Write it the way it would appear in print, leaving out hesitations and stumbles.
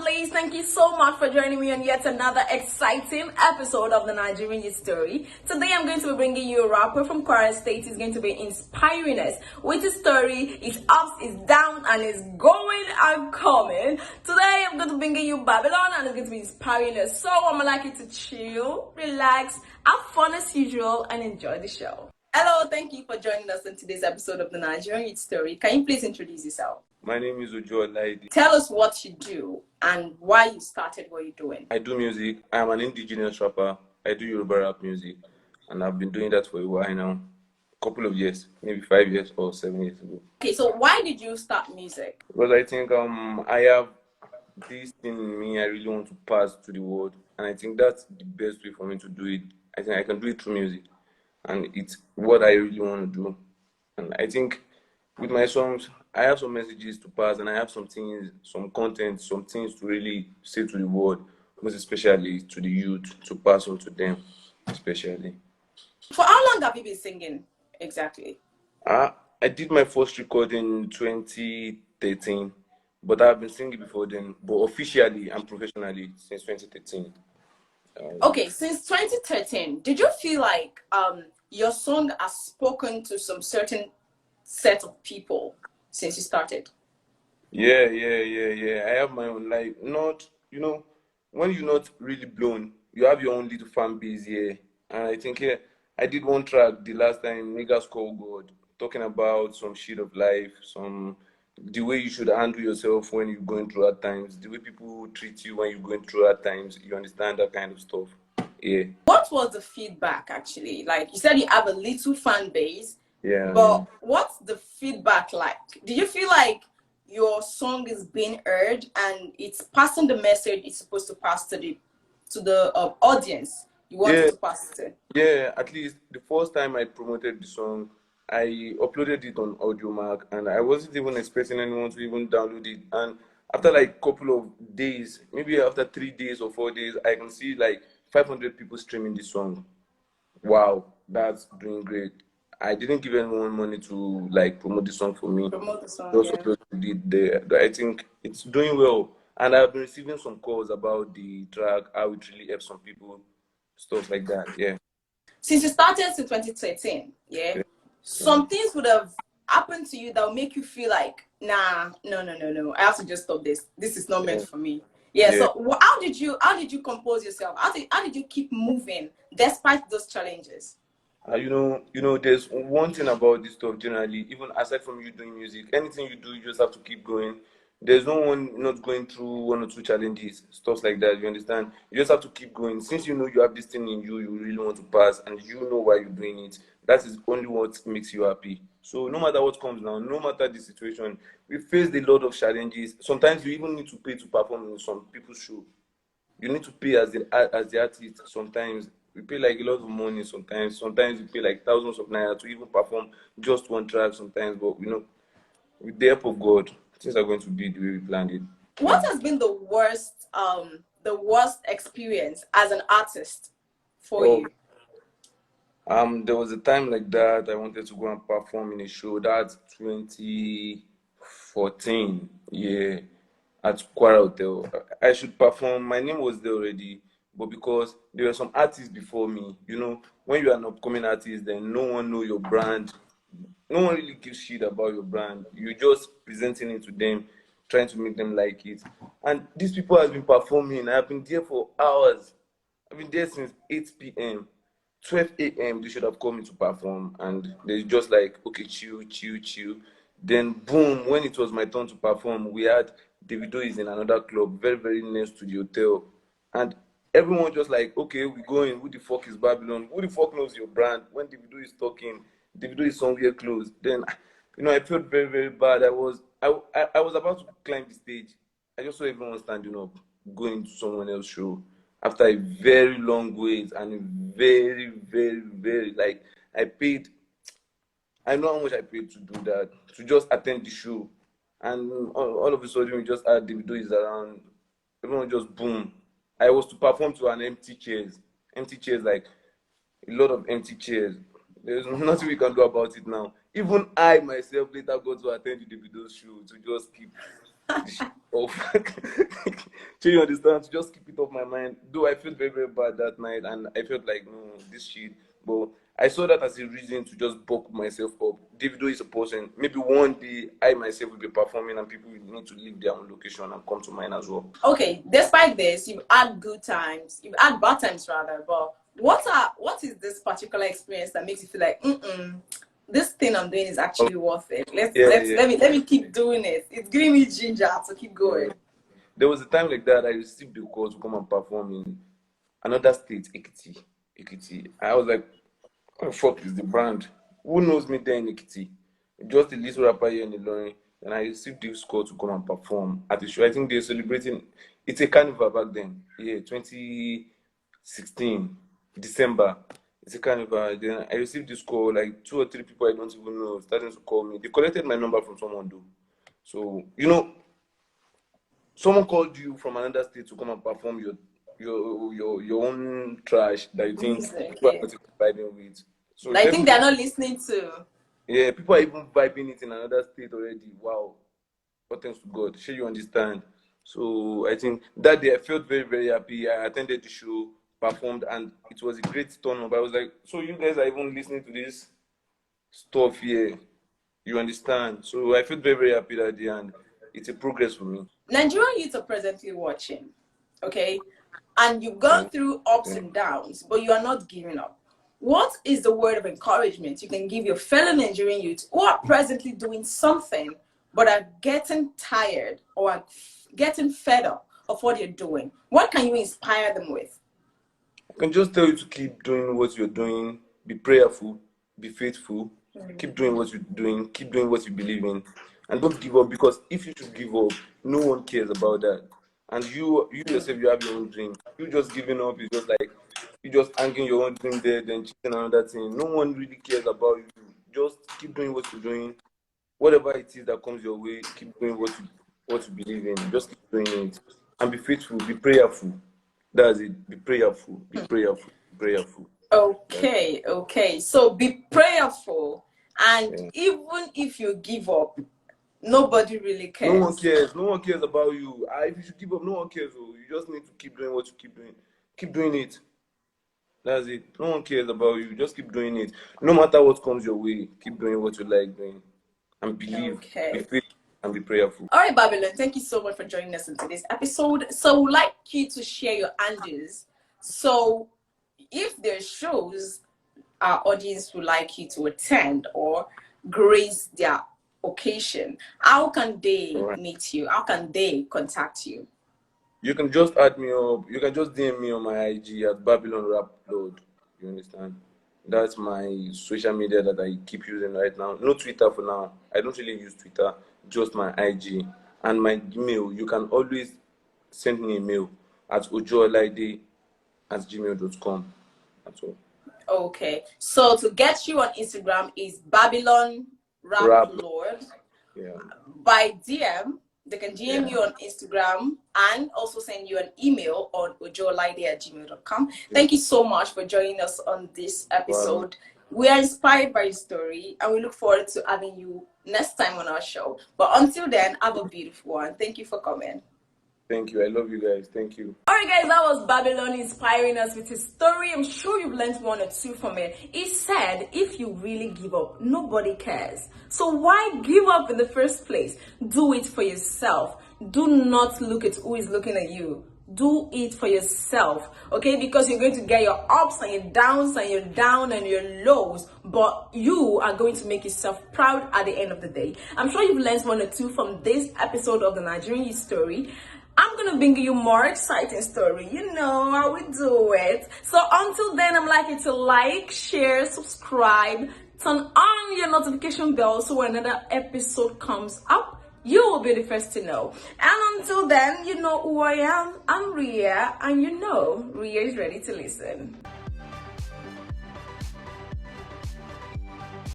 lovelies? Thank you so much for joining me on yet another exciting episode of the Nigerian story. Today I'm going to be bringing you a rapper from Kwara State. He's going to be inspiring us with his story, his ups, his downs, and his going and coming. Today I'm going to be bringing you Babylon, and it's going to be inspiring us. So I'm gonna like you to chill, relax, have fun as usual, and enjoy the show. Hello, thank you for joining us in today's episode of the Nigerian story. Can you please introduce yourself? My name is Ojo Olaide. Tell us what you do and why you started what you're doing. I do music. I'm an indigenous rapper. I do Yoruba rap music, and I've been doing that for a while now. A couple of years, maybe 5 years or 7 years ago. Okay, so why did you start music? Because I think I have this thing in me I really want to pass to the world, and I think that's the best way for me to do it. I think I can do it through music, and it's what I really want to do. And I think with my songs, I have some messages to pass, and I have some things, some content, some things to really say to the world, most especially to the youth, to pass on to them, especially. For how long have you been singing exactly? I did my first record in 2013, but I've been singing before then, but officially and professionally since 2013. Okay, since 2013, did you feel like your song has spoken to some certain set of people since you started? Yeah. I have my own, like, not, when you're not really blown, you have your own little fan base here. And I think, I did one track the last time, Niggas Call God, talking about some shit of life, the way you should handle yourself when you're going through hard times, the way people treat you when you're going through hard times, you understand that kind of stuff. Yeah. What was the feedback actually? Like you said, you have a little fan base. Yeah. But what's the feedback like? Do you feel like your song is being heard and it's passing the message it's supposed to pass to the audience you want it to pass to? Yeah, at least the first time I promoted the song, I uploaded it on AudioMark, and I wasn't even expecting anyone to even download it. And after like a couple of days, maybe after 3 days or 4 days, I can see like 500 people streaming the song. Wow, that's doing great. I didn't give anyone money to like promote the song for me. Promote the song, Those yeah. did I think it's doing well, and I've been receiving some calls about the track, how it really helps some people, stuff like that. Yeah. Since you started in 2013, yeah, some things would have happened to you that will make you feel like, nah, no, I have to just stop this. This is not meant for me. Yeah. So how did you compose yourself? How did you keep moving despite those challenges? There's one thing about this stuff generally, even aside from you doing music, anything you do, you just have to keep going. There's no one not going through 1 or 2 challenges, stuff like that, you understand? You just have to keep going. Since you know you have this thing in you, you really want to pass, and you know why you're doing it, that is only what makes you happy. So no matter what comes now, no matter the situation, we faced a lot of challenges. Sometimes you even need to pay to perform in some people's show. You need to pay as the artist. Sometimes we pay like a lot of money. Sometimes we pay like thousands of naira to even perform just one track. Sometimes, but with the help of God, things are going to be the way we planned it. What has been the worst experience as an artist for you? There was a time like that I wanted to go and perform in a show. That's 2014. Yeah. At Kwara Hotel. I should perform. My name was there already, but because there were some artists before me, when you are an upcoming artist, then no one know your brand. No one really gives shit about your brand. You're just presenting it to them, trying to make them like it. And these people have been performing. I've been there for hours. I've been there since 8 p.m. 12 a.m. They should have called me to perform, and they're just like, okay, chill. Then boom, when it was my turn to perform, we had Davido is in another club, very, very next to the hotel. And everyone just like, okay, we going. Who the fuck is Babylon? Who the fuck knows your brand? When Davido is talking, Davido is somewhere close. Then, I felt very, very bad. I was about to climb the stage. I just saw everyone standing up, going to someone else's show after a very long wait, and very, very, very, like, I know how much I paid to do that, to just attend the show. And all of a sudden, we just had Davido is around. Everyone just boom. I was to perform to an empty chairs, like a lot of empty chairs. There's nothing we can do about it now. Even I myself later got to attend the Davido's show to just keep the shit off. So you understand? To just keep it off my mind. Though I felt very, very bad that night, and I felt like, no, this shit. But I saw that as a reason to just bulk myself up. Davido is a person. Maybe one day I myself will be performing, and people will need to leave their own location and come to mine as well. Okay, despite this, you've had good times, you've had bad times rather, but what is this particular experience that makes you feel like this thing I'm doing is actually worth it? Let me keep doing it. It's giving me ginger to keep going. Yeah. There was a time like that I received the call to come and perform in another state, Ekiti. Ekiti. I was like, what the fuck is the brand? Who knows me there in Ekiti? Just a little rapper here in Ilorin. And I received this call to come and perform at the show. I think they're celebrating, it's a carnival back then. Yeah, 2016, December. It's a carnival. Then I received this call, like 2 or 3 people I don't even know starting to call me. They collected my number from someone though. So, someone called you from another state to come and perform your own trash that you think people are not even vibing with. So I think they're not listening to. Yeah, people are even vibing it in another state already. Wow. But thanks to God. Sure you understand. So I think that day I felt very, very happy. I attended the show, performed, and it was a great turn up. I was like, so you guys are even listening to this stuff here. You understand? So I felt very, very happy that day, and it's a progress for me. Nigerian youth are presently watching, okay? And you've gone through ups and downs, but you are not giving up. What is the word of encouragement you can give your fellow Nigerian youth who are presently doing something but are getting tired or are getting fed up of what you're doing? What can you inspire them with? I can just tell you to keep doing what you're doing, be prayerful, be faithful, keep doing what you're doing, keep doing what you believe in, and don't give up, because if you should give up, no one cares about that. And you yourself, you have your own dream. You just giving up is just like you just hanging your own dream there, then choosing another thing. No one really cares about you. Just keep doing what you're doing. Whatever it is that comes your way, keep doing what you believe in. Just keep doing it. And be faithful, be prayerful. That's it. Be prayerful. Be prayerful. Be prayerful. Okay. So be prayerful. And even if you give up, nobody really cares. No one cares. No one cares about you. If you should give up, no one cares. Oh. You just need to keep doing what you keep doing. Keep doing it. That's it. No one cares about you. Just keep doing it. No matter what comes your way, keep doing what you like doing. And believe, be faithful, and be prayerful. All right, Babylon, thank you so much for joining us in today's episode. So we'd like you to share your handles. So if there's shows our audience would like you to attend or grace their occasion, how can they meet you? How can they contact you? You can just add me up. You can just DM me on my IG at Babylon Rap Lord. You understand? That's my social media that I keep using right now. No Twitter for now. I don't really use Twitter. Just my IG. And my email. You can always send me a mail at ojoolaide@gmail.com. That's all. Okay. So to get you on Instagram is Babylon Rap Lord. Yeah. By DM, they can DM you on Instagram and also send you an email on ojoolaide@gmail.com. Thank you so much for joining us on this episode. We are inspired by your story and we look forward to having you next time on our show. But until then, have a beautiful one. Thank you for coming. Thank you. I love you guys. Thank you. Alright guys, that was Babylon inspiring us with his story. I'm sure you've learned 1 or 2 from it. He said, if you really give up, nobody cares. So why give up in the first place? Do it for yourself. Do not look at who is looking at you. Do it for yourself, okay? Because you're going to get your ups and your downs and your down and your lows, but you are going to make yourself proud at the end of the day. I'm sure you've learned 1 or 2 from this episode of the Nigerian Story. I'm gonna bring you more exciting story. You know how we do it. So until then, I'm like you to like, share, subscribe, turn on your notification bell so when another episode comes up, you will be the first to know. And until then, you know who I am. I'm Ria, and you know Ria is ready to listen.